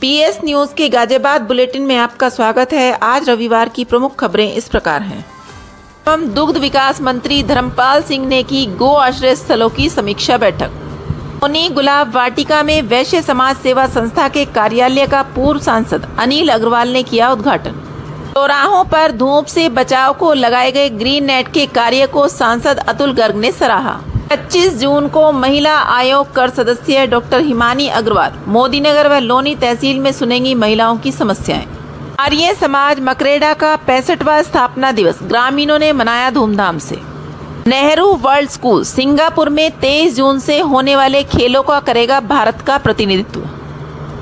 PS news के Ghaziabad bulletin में आपका स्वागत है। आज रविवार की प्रमुख खबरें इस प्रकार हैं। एवं दुग्ध विकास मंत्री धर्मपाल सिंह ने की गो आश्रय स्थलों की समीक्षा बैठक। लोनी गुलाब वाटिका में वैश्य समाज सेवा संस्था के कार्यालय का पूर्व सांसद अनिल अग्रवाल ने किया उद्घाटन। चौराहों पर धूप से बचाव को लगाए गए ग्रीन नेट के कार्य को सांसद अतुल गर्ग ने सराहा। 25 जून को महिला आयोग कर सदस्य डॉक्टर हिमानी अग्रवाल मोदीनगर व लोनी तहसील में सुनेंगी महिलाओं की समस्याएं। आर्य समाज मकरेडा का 65वां स्थापना दिवस ग्रामीणों ने मनाया धूमधाम से। नेहरू वर्ल्ड स्कूल सिंगापुर में 23 जून से होने वाले खेलों का करेगा भारत का प्रतिनिधित्व।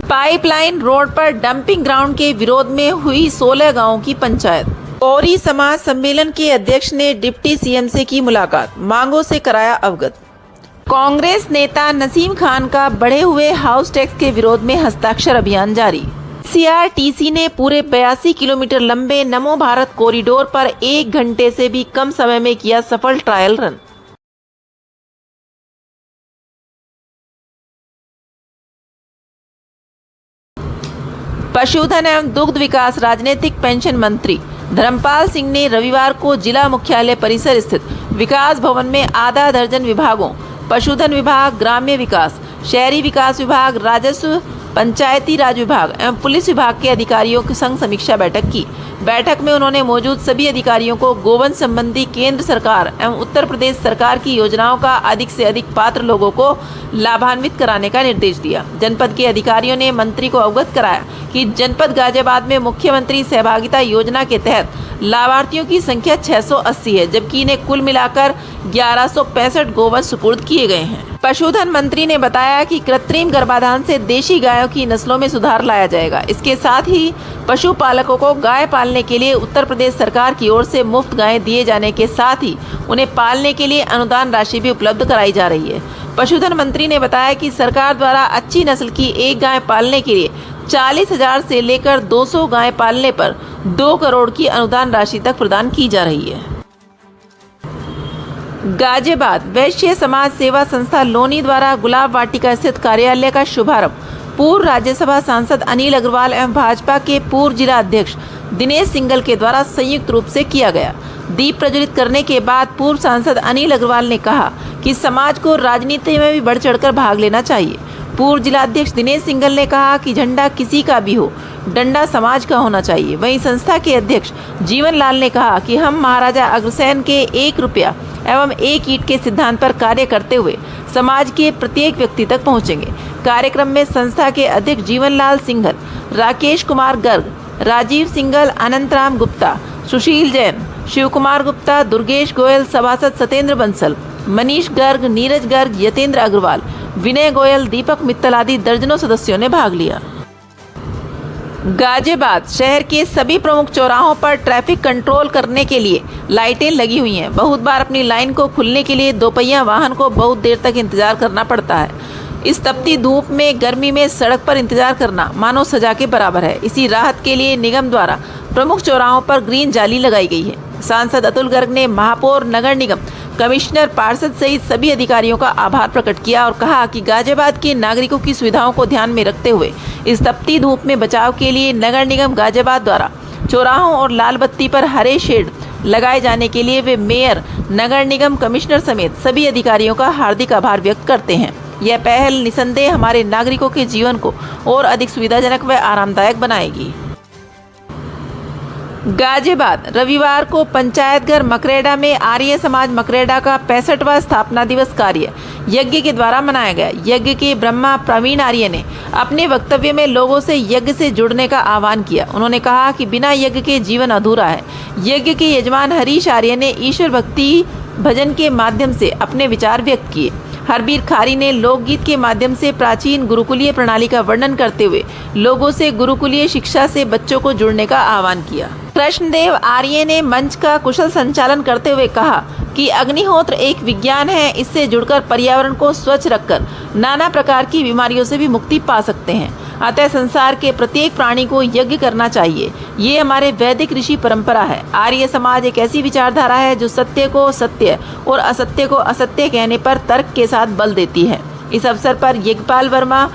पाइपलाइन रोड पर डंपिंग ग्राउंड के विरोध में हुई 16 गांवों की पंचायत। गौरी समाज सम्मेलन के अध्यक्ष ने डिप्टी सीएम से की मुलाकात, मांगों से कराया अवगत। कांग्रेस नेता नसीम खान का बढ़े हुए हाउस टैक्स के विरोध में हस्ताक्षर अभियान जारी। सीआरटीसी ने पूरे 82 किलोमीटर लंबे नमो भारत कॉरिडोर पर 1 घंटे से भी कम समय में किया सफल ट्रायल रन। पशुधन एवं दुग्ध विकास राजनीतिक पेंशन मंत्री धर्मपाल सिंह ने रविवार को जिला मुख्यालय परिसर स्थित विकास भवन में आधा दर्जन विभागों पशुधन विभाग, ग्राम्य विकास, शहरी विकास विभाग, राजस्व, पंचायती राज विभाग एवं पुलिस विभाग के अधिकारियों के संग समीक्षा बैठक की। बैठक में उन्होंने मौजूद सभी अधिकारियों को गोवंश संबंधी केंद्र सरकार एवं उत्तर प्रदेश सरकार की योजनाओं का अधिक से अधिक पात्र लोगों को लाभान्वित कराने का निर्देश दिया। जनपद के अधिकारियों ने मंत्री को अवगत कराया कि जनपद गाजियाबाद में मुख्यमंत्री सहभागिता योजना के तहत लाभार्थियों की संख्या 680 है, जबकि इन्हें कुल मिलाकर 1165 गोवंश सुपुर्द किए गए हैं। पशुधन मंत्री ने बताया कि कृत्रिम गर्भाधान से देशी गायों की नस्लों में सुधार लाया जाएगा। इसके साथ ही पशुपालकों को गाय पालने के लिए उत्तर प्रदेश सरकार की ओर से मुफ्त गायें दिए जाने के साथ ही उन्हें पालने के लिए अनुदान राशि भी उपलब्ध कराई जा रही है। पशुधन मंत्री ने बताया कि सरकार द्वारा अच्छी नस्ल की एक गाय पालने के लिए 40,000 से लेकर 200 गाय पालने पर 2 करोड़ की अनुदान राशि तक प्रदान की जा रही है। गाजियाबाद वैश्य समाज सेवा संस्था लोनी द्वारा गुलाब वाटिका स्थित कार्यालय का शुभारंभ पूर्व राज्यसभा सांसद अनिल अग्रवाल एवं भाजपा के पूर्व जिला अध्यक्ष दिनेश सिंघल के द्वारा संयुक्त रूप से किया गया। दीप प्रज्वलित करने के बाद पूर्व सांसद अनिल अग्रवाल ने कहा कि समाज को राजनीति में भी बढ़ चढ़कर भाग लेना चाहिए। पूर्व जिलाध्यक्ष दिनेश सिंघल ने कहा कि झंडा किसी का भी हो, डंडा समाज का होना चाहिए। वहीं संस्था के अध्यक्ष जीवन लाल ने कहा कि हम महाराजा अग्रसेन के 1 रुपया एवं 1 ईंट के सिद्धांत पर कार्य करते हुए समाज के प्रत्येक व्यक्ति तक पहुंचेंगे। कार्यक्रम में संस्था के अध्यक्ष जीवन लाल सिंघल, राकेश कुमार गर्ग, राजीव सिंघल, अनंतराम गुप्ता, सुशील जैन, शिव कुमार गुप्ता, दुर्गेश गोयल, सभासद सत्येंद्र बंसल, मनीष गर्ग, नीरज गर्ग, यतेंद्र अग्रवाल, विनय गोयल, दीपक मित्तल आदि दर्जनों सदस्यों ने भाग लिया। गाजियाबाद शहर के सभी प्रमुख चौराहों पर ट्रैफिक कंट्रोल करने के लिए लाइटें लगी हुई हैं। बहुत बार अपनी लाइन को खुलने के लिए दोपहिया वाहन को बहुत देर तक इंतजार करना पड़ता है। इस तपती धूप में गर्मी में सड़क पर इंतजार करना मानो सजा के बराबर है। इसी राहत के लिए निगम द्वारा प्रमुख चौराहों पर ग्रीन जाली लगाई गई है। सांसद अतुल गर्ग ने महापौर, नगर निगम कमिश्नर, पार्षद सहित सभी अधिकारियों का आभार प्रकट किया और कहा कि गाजियाबाद के नागरिकों की सुविधाओं को ध्यान में रखते हुए इस तपती धूप में बचाव के लिए नगर निगम गाजियाबाद द्वारा चौराहों और लाल बत्ती पर हरे शेड लगाए जाने के लिए वे मेयर, नगर निगम कमिश्नर समेत सभी अधिकारियों का हार्दिक आभार व्यक्त करते हैं। यह पहल निसंदेह हमारे नागरिकों के जीवन को और अधिक सुविधाजनक व आरामदायक बनाएगी। गाजियाबाद रविवार को पंचायत घर मकरेडा में आर्य समाज मकरेडा का 65वां स्थापना दिवस कार्य यज्ञ के द्वारा मनाया गया। यज्ञ के ब्रह्मा प्रवीण आर्य ने अपने वक्तव्य में लोगों से यज्ञ से जुड़ने का आह्वान किया। उन्होंने कहा कि बिना यज्ञ के जीवन अधूरा है। यज्ञ के यजमान हरीश आर्य ने ईश्वर भक्ति भजन के माध्यम से अपने विचार व्यक्त किए। हरबीर खारी ने लोकगीत के माध्यम से प्राचीन गुरुकुलीय प्रणाली का वर्णन करते हुए लोगों से गुरुकुलीय शिक्षा से बच्चों को जुड़ने का आह्वान किया। कृष्णदेव आर्य ने मंच का कुशल संचालन करते हुए कहा कि अग्निहोत्र एक विज्ञान है। इससे जुड़कर पर्यावरण को स्वच्छ रखकर नाना प्रकार की बीमारियों से भी मुक्ति पा सकते हैं। अतः संसार के प्रत्येक प्राणी को यज्ञ करना चाहिए। ये हमारे वैदिक ऋषि परंपरा है। आर्य समाज एक ऐसी विचारधारा है जो सत्य को सत्य और असत्य को असत्य कहने पर तर्क के साथ बल देती है। इस अवसर पर यज्ञपाल वर्मा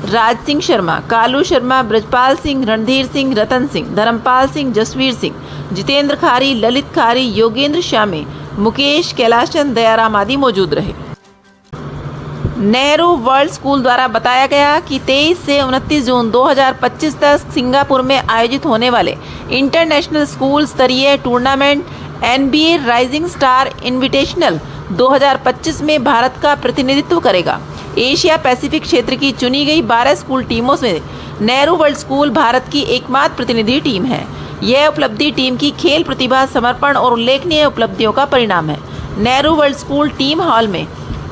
राज सिंह शर्मा, कालू शर्मा, ब्रजपाल सिंह, रणधीर सिंह, रतन सिंह, धर्मपाल सिंह, जसवीर सिंह, जितेंद्र खारी, ललित खारी, योगेंद्र श्यामे, मुकेश, कैलाश चंद, दयाराम आदि मौजूद रहे। नेहरू वर्ल्ड स्कूल द्वारा बताया गया कि 23 से 29 जून 2025 तक सिंगापुर में आयोजित होने वाले इंटरनेशनल स्कूल स्तरीय tournament NBA rising star invitational 2025 में भारत का प्रतिनिधित्व करेगा। एशिया पैसिफिक क्षेत्र की चुनी गई 12 स्कूल टीमों में नेहरू वर्ल्ड स्कूल भारत की एकमात्र प्रतिनिधि टीम है। यह उपलब्धि टीम की खेल प्रतिभा, समर्पण और उल्लेखनीय उपलब्धियों का परिणाम है। Nehru world school team hall में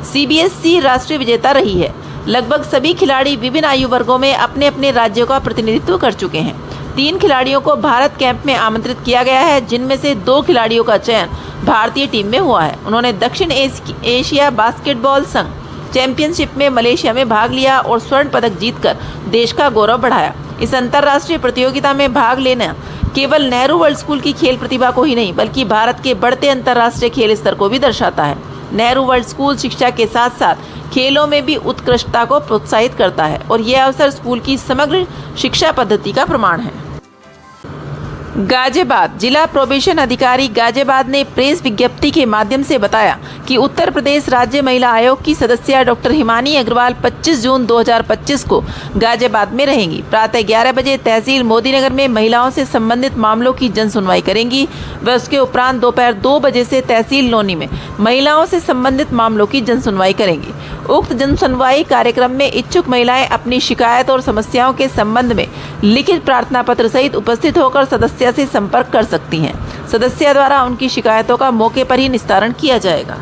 CBSE राष्ट्रीय विजेता रही है। लगभग सभी खिलाड़ी विभिन्न आयु वर्गों में अपने अपने राज्यों का प्रतिनिधित्व कर चुके हैं। 3 खिलाड़ियों को भारत कैंप में आमंत्रित किया गया है, जिनमें से 2 खिलाड़ियों का चयन भारतीय टीम में हुआ है। उन्होंने दक्षिण एशिया बास्केटबॉल संघ चैंपियनशिप में मलेशिया में भाग लिया और स्वर्ण पदक जीतकर देश का गौरव बढ़ाया। इस अंतर्राष्ट्रीय प्रतियोगिता में भाग लेना केवल नेहरू वर्ल्ड स्कूल की खेल प्रतिभा को ही नहीं, बल्कि भारत के बढ़ते अंतर्राष्ट्रीय खेल स्तर को भी दर्शाता है। नेहरू वर्ल्ड स्कूल शिक्षा के साथ साथ खेलों में भी उत्कृष्टता को प्रोत्साहित करता है और यह अवसर स्कूल की समग्र शिक्षा पद्धति का प्रमाण है। गाजियाबाद जिला प्रोबेशन अधिकारी गाजियाबाद ने प्रेस विज्ञप्ति के माध्यम से बताया कि उत्तर प्रदेश राज्य महिला आयोग की सदस्य डॉक्टर हिमानी अग्रवाल 25 जून 2025 को गाजियाबाद में रहेंगी। प्रातः 11 बजे तहसील मोदीनगर में महिलाओं से संबंधित मामलों की जन सुनवाई करेंगी। वह उसके उपरांत दोपहर 2 बजे से तहसील लोनी में महिलाओं से संबंधित मामलों की जन सुनवाई करेंगी। उक्त जन सुनवाई कार्यक्रम में इच्छुक महिलाएं अपनी शिकायत और समस्याओं के संबंध में लिखित प्रार्थना पत्र सहित उपस्थित होकर सदस्य से संपर्क कर सकती हैं। सदस्य द्वारा उनकी शिकायतों का मौके पर ही निस्तारण किया जाएगा।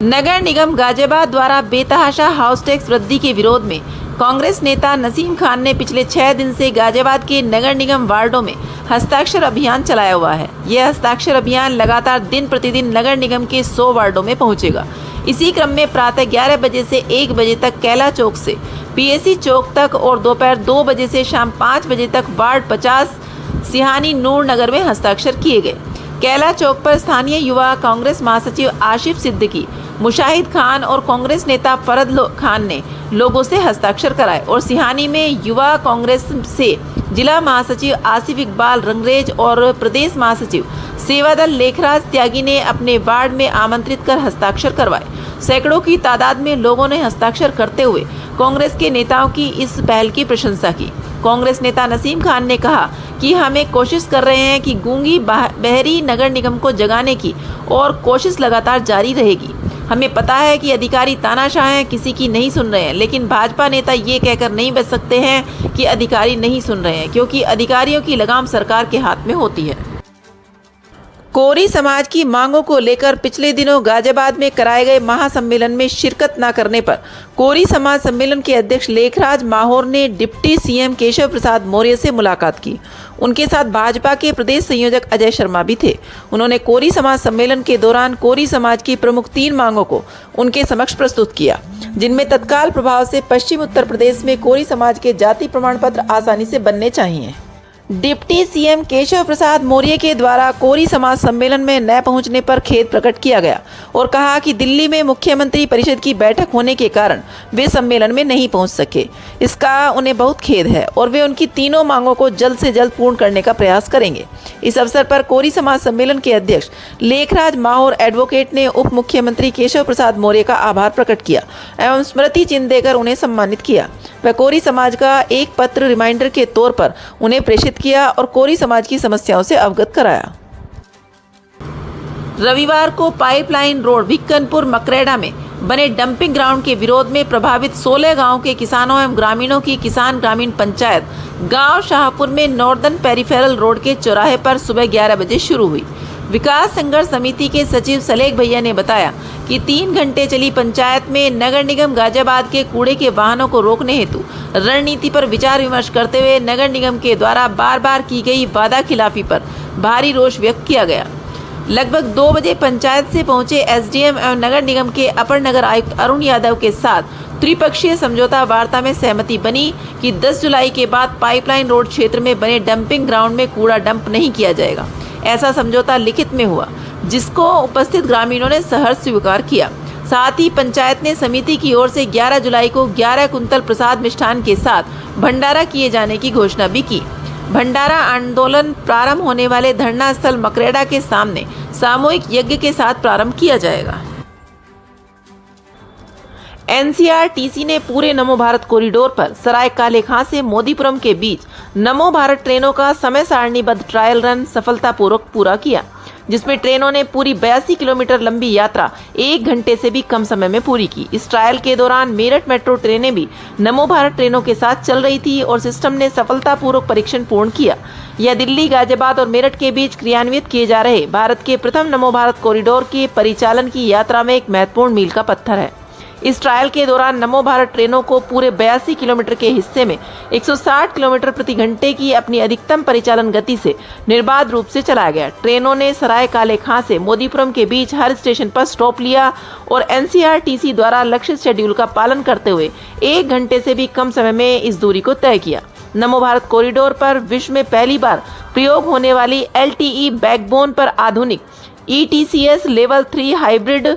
नगर निगम गाजियाबाद द्वारा बेतहाशा हाउस टैक्स वृद्धि के विरोध में कांग्रेस नेता नसीम खान ने पिछले 6 दिन से गाजियाबाद के नगर निगम वार्डों में हस्ताक्षर अभियान चलाया हुआ है। यह हस्ताक्षर अभियान लगातार दिन प्रतिदिन नगर निगम के 100 वार्डों में पहुंचेगा। इसी क्रम में प्रातः 11 बजे से 1 बजे तक कैला चौक से PSC चौक तक और दोपहर 2 बजे से शाम 5 बजे तक वार्ड 50 सिहानी नूर नगर में हस्ताक्षर किए गए। कैला चौक पर स्थानीय युवा कांग्रेस महासचिव आशिफ सिद्दीकी, मुशाहिद खान और कांग्रेस नेता फरद खान ने लोगों से हस्ताक्षर कराए और सिहानी में युवा कांग्रेस से जिला महासचिव आसिफ इकबाल रंगरेज और प्रदेश महासचिव सेवादल लेखराज त्यागी ने अपने वार्ड में आमंत्रित कर हस्ताक्षर करवाए। सैकड़ों की तादाद में लोगों ने हस्ताक्षर करते हुए कांग्रेस के नेताओं की इस पहल की प्रशंसा की। कांग्रेस नेता नसीम खान ने कहा कि हम एक कोशिश कर रहे हैं कि गूंगी बहरी नगर निगम को जगाने की और कोशिश लगातार जारी रहेगी। हमें पता है कि अधिकारी तानाशाह हैं, किसी की नहीं सुन रहे हैं, लेकिन भाजपा नेता ये कहकर नहीं बच सकते हैं कि अधिकारी नहीं सुन रहे हैं, क्योंकि अधिकारियों की लगाम सरकार के हाथ में होती है। कोरी समाज की मांगों को लेकर पिछले दिनों गाजियाबाद में कराए गए महासम्मेलन में शिरकत न करने पर कोरी समाज सम्मेलन के अध्यक्ष लेखराज माहौर ने डिप्टी CM केशव प्रसाद मौर्य से मुलाकात की। उनके साथ भाजपा के प्रदेश संयोजक अजय शर्मा भी थे। उन्होंने कोरी समाज सम्मेलन के दौरान कोरी समाज की प्रमुख 3 मांगों को उनके समक्ष प्रस्तुत किया, जिनमें तत्काल प्रभाव से पश्चिम उत्तर प्रदेश में कोरी समाज के जाति प्रमाण पत्र आसानी से बनने चाहिए। डिप्टी CM केशव प्रसाद मौर्य के द्वारा कोरी समाज सम्मेलन में न पहुंचने पर खेद प्रकट किया गया और कहा कि दिल्ली में मुख्यमंत्री परिषद की बैठक होने के कारण वे सम्मेलन में नहीं पहुंच सके। इसका उन्हें बहुत खेद है और वे उनकी तीनों मांगों को जल्द से जल्द पूर्ण करने का प्रयास करेंगे। इस अवसर पर कोरी समाज सम्मेलन के अध्यक्ष लेखराज माहौर एडवोकेट ने उप मुख्यमंत्री केशव प्रसाद मौर्य का आभार प्रकट किया एवं स्मृति चिन्ह देकर उन्हें सम्मानित किया। वह कोरी समाज का एक पत्र रिमाइंडर के तौर पर उन्हें प्रेषित किया और कोरी समाज की समस्याओं से अवगत कराया। रविवार को पाइपलाइन रोड भिक्कनपुर मकरेड़ा में बने डंपिंग ग्राउंड के विरोध में प्रभावित 16 गांवों के किसानों एवं ग्रामीणों की किसान ग्रामीण पंचायत गांव शाहपुर में नॉर्दर्न पेरिफेरल रोड के चौराहे पर सुबह 11 बजे शुरू हुई। विकास संघर्ष समिति के सचिव सलेख भैया ने बताया कि 3 घंटे चली पंचायत में नगर निगम गाजियाबाद के कूड़े के वाहनों को रोकने हेतु रणनीति पर विचार विमर्श करते हुए नगर निगम के द्वारा बार बार की गई वादा खिलाफी पर भारी रोष व्यक्त किया गया। लगभग 2 बजे पंचायत से पहुंचे SDM एवं नगर निगम के अपर नगर आयुक्त अरुण यादव के साथ त्रिपक्षीय समझौता वार्ता में सहमति बनी कि 10 जुलाई के बाद पाइपलाइन रोड क्षेत्र में बने डंपिंग ग्राउंड में कूड़ा डंप नहीं किया जाएगा। ऐसा समझौता लिखित में हुआ, जिसको उपस्थित ग्रामीणों ने सहर्ष स्वीकार किया। साथ ही पंचायत ने समिति की ओर से 11 जुलाई को 11 कुंतल प्रसाद मिष्ठान के साथ भंडारा किए जाने की घोषणा भी की। भंडारा आंदोलन प्रारंभ होने वाले धरना स्थल मकरेड़ा के सामने सामूहिक यज्ञ के साथ प्रारंभ किया जाएगा। एनसीआरटीसी ने पूरे नमो भारत कॉरिडोर पर सराय काले खां से मोदीपुरम के बीच नमो भारत ट्रेनों का समय सारणीबद्ध ट्रायल रन सफलतापूर्वक पूरा किया, जिसमें ट्रेनों ने पूरी 82 किलोमीटर लंबी यात्रा 1 घंटे से भी कम समय में पूरी की। इस ट्रायल के दौरान मेरठ मेट्रो ट्रेनें भी नमो भारत ट्रेनों के साथ चल रही थी और सिस्टम ने सफलतापूर्वक परीक्षण पूर्ण किया। यह दिल्ली, गाजियाबाद और मेरठ के बीच क्रियान्वित किए जा रहे भारत के प्रथम नमो भारत कॉरिडोर के परिचालन की यात्रा में एक महत्वपूर्ण मील का पत्थर है। इस ट्रायल के दौरान नमो भारत ट्रेनों को पूरे 82 किलोमीटर के हिस्से में 160 किलोमीटर प्रति घंटे की अपनी अधिकतम परिचालन गति से निर्बाध रूप से चलाया गया। ट्रेनों ने सराय काले खां से मोदीपुरम के बीच हर स्टेशन पर स्टॉप लिया और एनसीआरटीसी द्वारा लक्षित शेड्यूल का पालन करते हुए 1 घंटे से भी कम समय में इस दूरी को तय किया। नमो भारत कॉरिडोर पर विश्व में पहली बार प्रयोग होने वाली LTE बैकबोन पर आधुनिक ETCS level 3 hybrid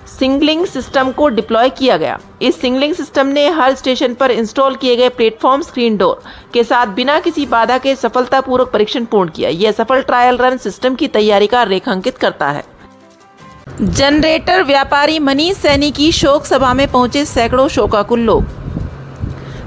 singling system को डिप्लॉय किया गया। इस सिंगलिंग सिस्टम ने हर स्टेशन पर इंस्टॉल किए गए प्लेटफॉर्म स्क्रीन डोर के साथ बिना किसी बाधा के सफलतापूर्वक परीक्षण पूर्ण किया। यह सफल ट्रायल रन सिस्टम की तैयारी का रेखांकित करता है। जनरेटर व्यापारी मनीष सैनी की शोक सभा में पहुंचे सैकड़ों शोकाकुल लोग।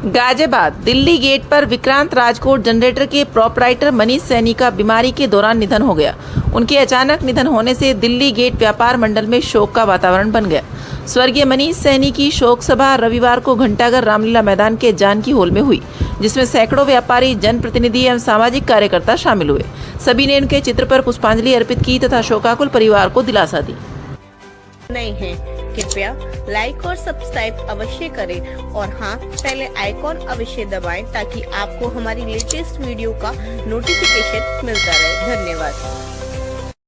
गाजियाबाद दिल्ली गेट पर विक्रांत राजकोट जनरेटर के प्रोपराइटर मनीष सैनी का बीमारी के दौरान निधन हो गया। उनके अचानक निधन होने से दिल्ली गेट व्यापार मंडल में शोक का वातावरण बन गया। स्वर्गीय मनीष सैनी की शोक सभा रविवार को घंटाघर रामलीला मैदान के जानकी हॉल में हुई, जिसमें सैकड़ों व्यापारी, जनप्रतिनिधि एवं सामाजिक कार्यकर्ता शामिल हुए। सभी ने उनके चित्र पर पुष्पांजलि अर्पित की तथा शोकाकुल परिवार को दिलासा दी। नहीं है, कृपया लाइक और सब्सक्राइब अवश्य करें और हाँ, पहले आइकॉन अवश्य दबाएं ताकि आपको हमारी लेटेस्ट वीडियो का नोटिफिकेशन मिलता रहे। धन्यवाद।